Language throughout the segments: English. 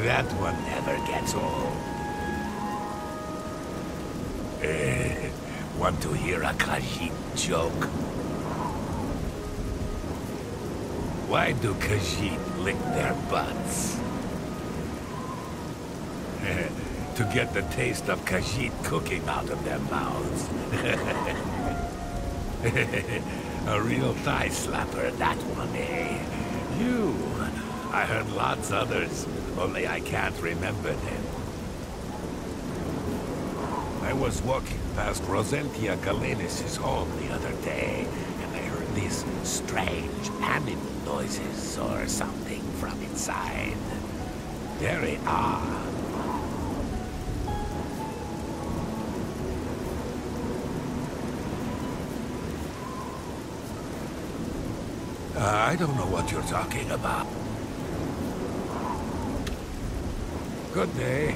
That one never gets old. Want to hear a Khajiit joke? Why do Khajiit lick their butts? To get the taste of Khajiit cooking out of their mouths. A real thigh slapper, that one, eh? You. I heard lots others, only I can't remember them. I was walking past Rosentia Galenis' home the other day, and I heard these strange animal noises or something from inside. Very odd. I don't know what you're talking about. Good day.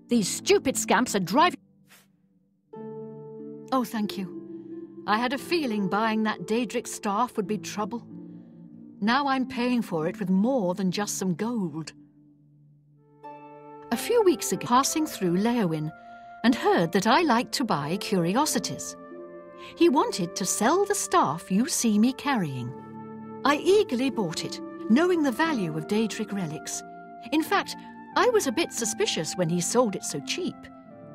These stupid scamps are driving... Oh, thank you. I had a feeling buying that Daedric staff would be trouble. Now I'm paying for it with more than just some gold. A few weeks ago, passing through Leowin, and heard that I liked to buy curiosities. He wanted to sell the staff you see me carrying. I eagerly bought it, knowing the value of Daedric relics. In fact, I was a bit suspicious when he sold it so cheap.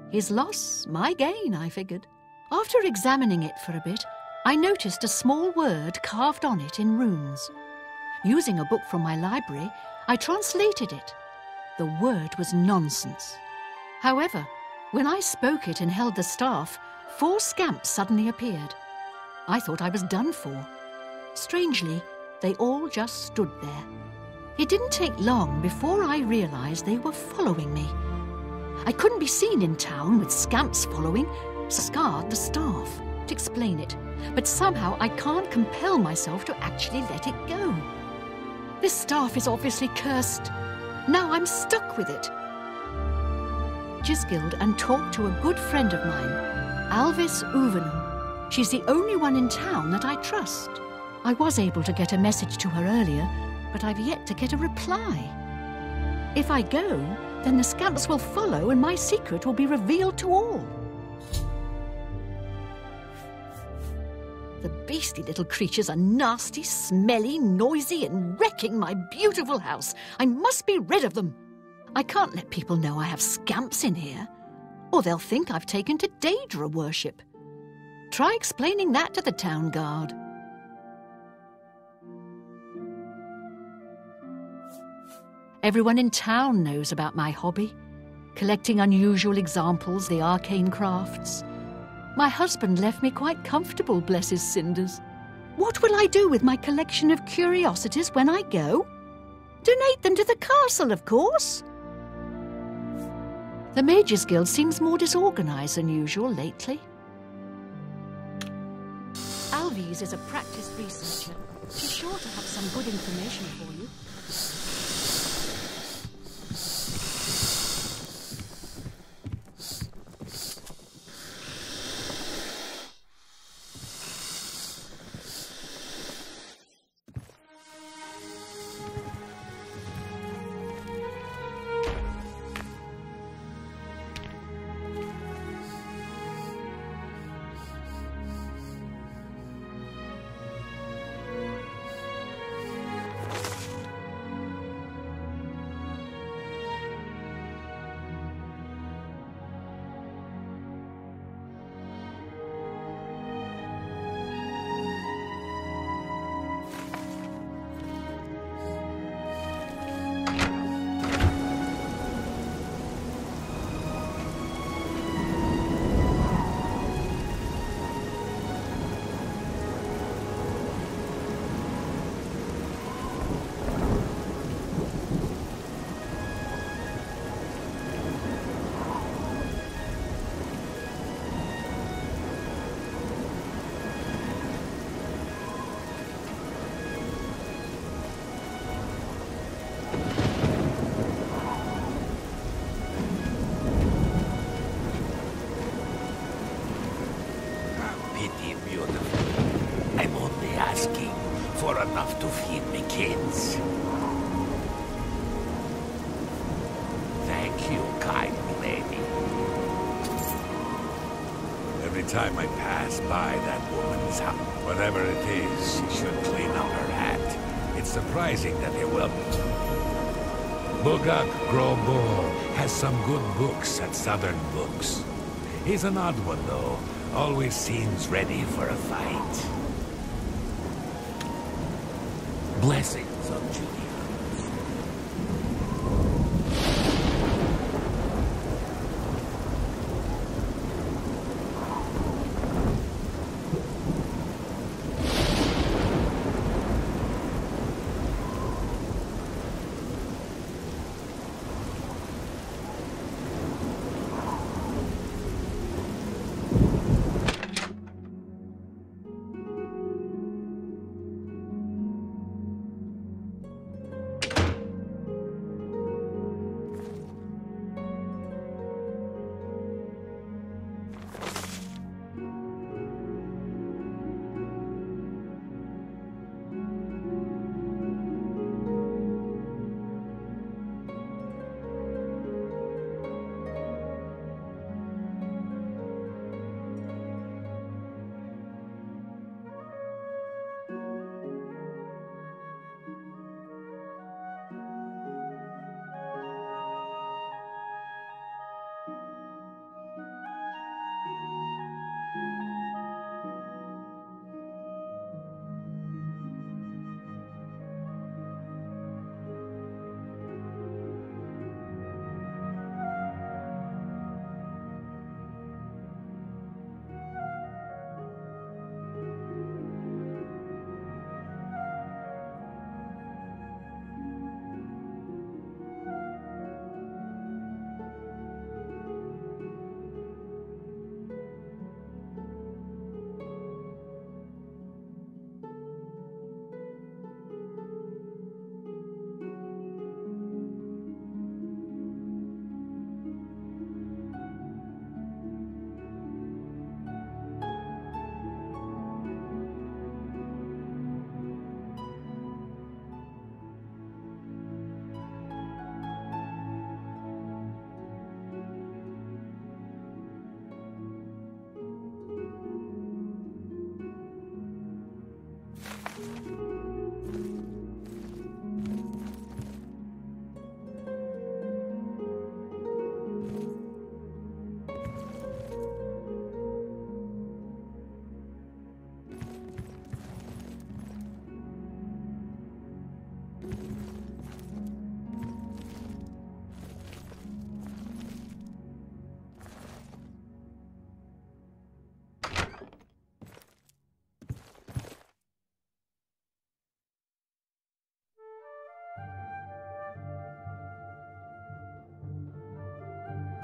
His loss, my gain, I figured. After examining it for a bit, I noticed a small word carved on it in runes. Using a book from my library, I translated it. The word was nonsense. However, when I spoke it and held the staff, 4 scamps suddenly appeared. I thought I was done for. Strangely, they all just stood there. It didn't take long before I realized they were following me. I couldn't be seen in town with scamps following, so I scarred the staff to explain it, but somehow I can't compel myself to actually let it go. This staff is obviously cursed. Now I'm stuck with it. Gisgild and talked to a good friend of mine, Alvis Uvenum. She's the only one in town that I trust. I was able to get a message to her earlier, but I've yet to get a reply. If I go, then the scamps will follow and my secret will be revealed to all. The beastly little creatures are nasty, smelly, noisy, and wrecking my beautiful house. I must be rid of them. I can't let people know I have scamps in here, or they'll think I've taken to Daedra worship. Try explaining that to the town guard. Everyone in town knows about my hobby, collecting unusual examples, the arcane crafts. My husband left me quite comfortable, bless his cinders. What will I do with my collection of curiosities when I go? Donate them to the castle, of course. The Mages Guild seems more disorganized than usual lately. Alvis is a practiced researcher. She's sure to have some good information for you. for enough to feed me kids. Thank you, kind lady. Every time I pass by that woman's house, whatever it is, she should clean up her act. It's surprising that they will. Bugak Grobo has some good books at Southern Books. He's an odd one, though. Always seems ready for a fight. Blessings on Julia.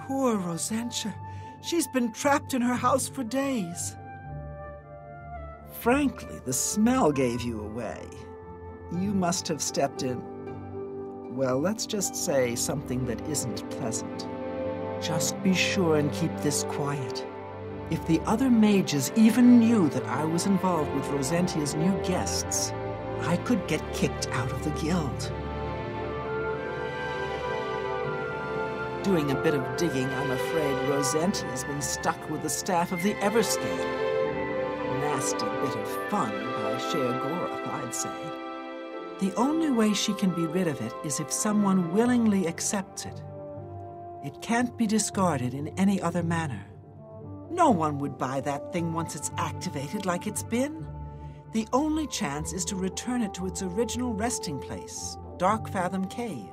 Poor Rosentia. She's been trapped in her house for days. Frankly, the smell gave you away. You must have stepped in, well, let's just say something that isn't pleasant. Just be sure and keep this quiet. If the other mages even knew that I was involved with Rosentia's new guests, I could get kicked out of the guild. Doing a bit of digging, I'm afraid Rosentia's been stuck with the staff of the Everscale. Nasty bit of fun by Sheogorath, I'd say. The only way she can be rid of it is if someone willingly accepts it. It can't be discarded in any other manner. No one would buy that thing once it's activated like it's been. The only chance is to return it to its original resting place, Darkfathom Cave.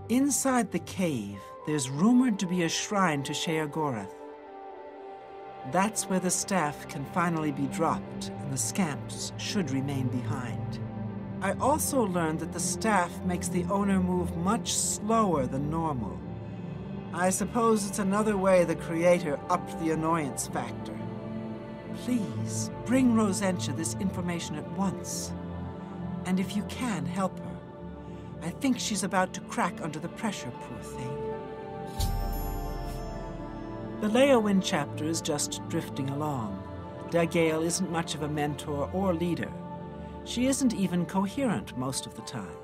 Inside the cave, there's rumored to be a shrine to Sheogorath. That's where the staff can finally be dropped, and the scamps should remain behind. I also learned that the staff makes the owner move much slower than normal. I suppose it's another way the Creator upped the annoyance factor. Please, bring Rosentia this information at once. And if you can, help her. I think she's about to crack under the pressure, poor thing. The Leowyn chapter is just drifting along. Dagale isn't much of a mentor or leader. She isn't even coherent most of the time.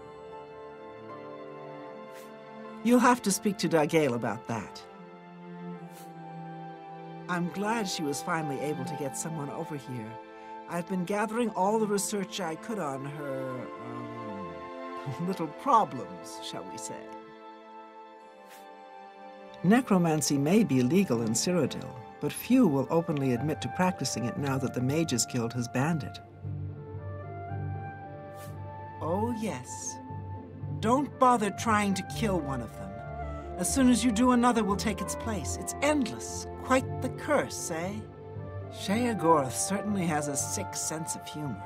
You'll have to speak to Dargale about that. I'm glad she was finally able to get someone over here. I've been gathering all the research I could on her, little problems, shall we say. Necromancy may be legal in Cyrodiil, but few will openly admit to practicing it now that the Mages Guild has banned it. Oh, yes. Don't bother trying to kill one of them. As soon as you do, another will take its place. It's endless. Quite the curse, eh? Sheogorath certainly has a sick sense of humor.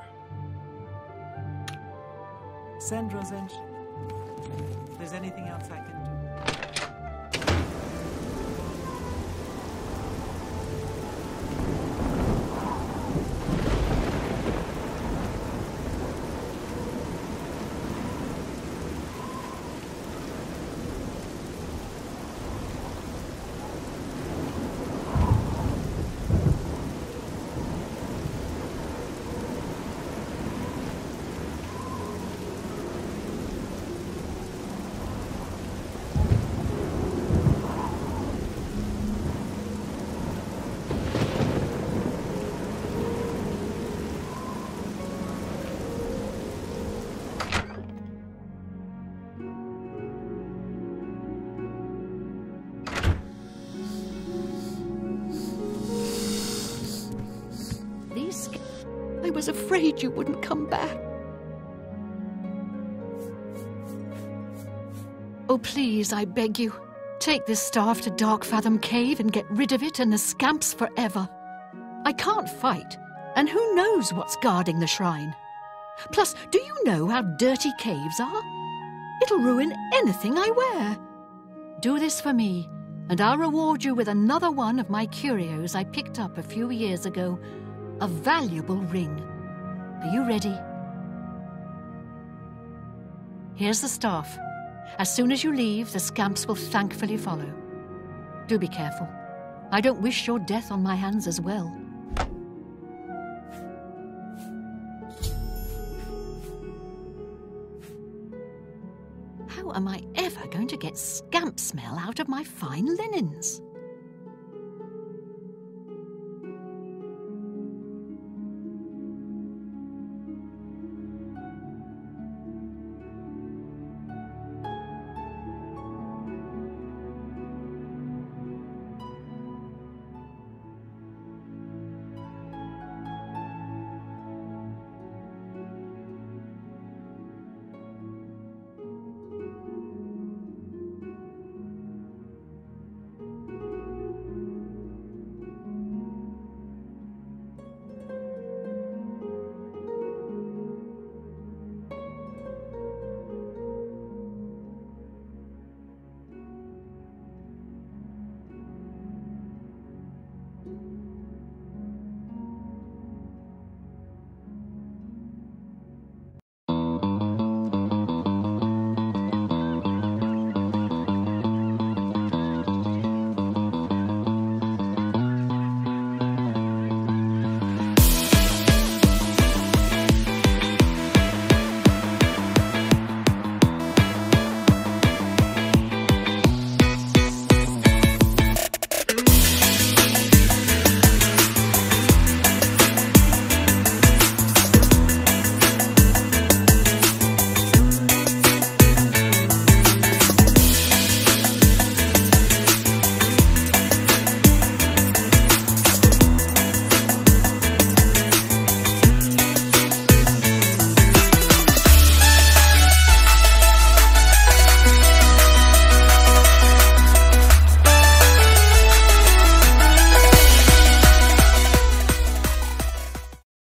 Send Rosent. If there's anything else I can do. I was afraid you wouldn't come back. Oh, please, I beg you, take this staff to Darkfathom Cave and get rid of it and the scamps forever. I can't fight, and who knows what's guarding the shrine. Plus, do you know how dirty caves are? It'll ruin anything I wear. Do this for me, and I'll reward you with another one of my curios I picked up a few years ago. A valuable ring. Are you ready? Here's the staff. As soon as you leave, the scamps will thankfully follow. Do be careful. I don't wish your death on my hands as well. How am I ever going to get scamp smell out of my fine linens?